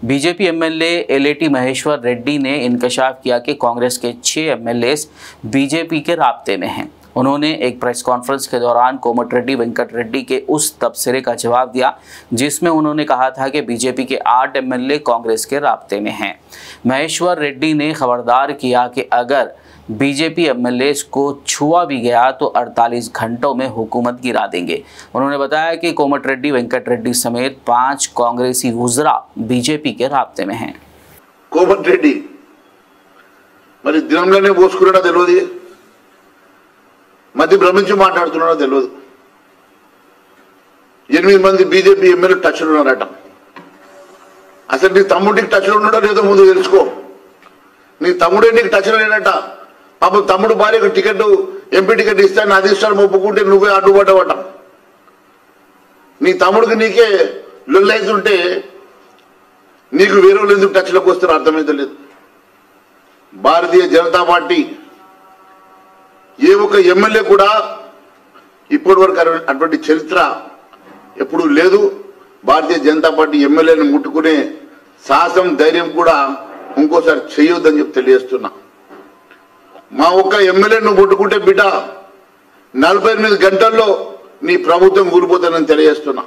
BJP MLA एलएटी Maheshwar Reddy ने इंकशाफ किया कि कांग्रेस के 6 एमएलए बीजेपी के राब्ते में हैं। उन्होंने एक प्रेस कॉन्फ्रेंस के दौरान कोमटिरेड्डी वेंकट रेड्डी के उस तबसरे का जवाब दिया जिसमें उन्होंने कहा था कि बीजेपी के 8 एमएलए कांग्रेस के राब्ते में हैं। महेश्वर रेड्डी ने खबरदार किया कि अगर बीजेपी एमएलए को छुआ भी गया तो 48 घंटों में हुकूमत गिरा देंगे। उन्होंने बताया कि कोमटिरेड्डी वेंकट रेड्डी समेत 5 कांग्रेसी वुज़रा बीजेपी के राब्ते में हैं। कोमटिरेड्डी మరి దినంలోనే పోసుకున్నాడో తెలియదు, మధ్య భ్రమించి మాట్లాడుతున్నాడో తెలియదు। 8 మంది బీజేపీ ఎమ్మెల్యే టచ్లో ఉన్నారట। అసలు నీ తమ్ముడికి టచ్లో ఉన్నాడో లేదో ముందు తెలుసుకో। నీ తమ్ముడే నీకు టచ్లో లేనట। పాపం తమ్ముడు భార్యకు టికెట్ ఎంపీ టికెట్ ఇస్తాను అధిష్టానం ఒప్పుకుంటే నువ్వే అడ్డుపడ్డావట। నీ తమ్ముడికి నీకే లొల్లైతుంటే నీకు వేరే వాళ్ళు ఎందుకు టచ్లోకి వస్తారో అర్థమైతే లేదు। భారతీయ జనతా పార్టీ ఏ ఒక్క ఎమ్మెల్యే కూడా ఇప్పటి వరకు అటువంటి చరిత్ర ఎప్పుడూ లేదు। భారతీయ జనతా పార్టీ ఎమ్మెల్యేని ముట్టుకునే సాహసం ధైర్యం కూడా ఇంకోసారి చేయొద్దని చెప్పి తెలియజేస్తున్నా। మా ఒక్క ఎమ్మెల్యేను ముట్టుకుంటే బిడ్డ 48 గంటల్లో నీ ప్రభుత్వం ఊరిపోతుందని తెలియజేస్తున్నా।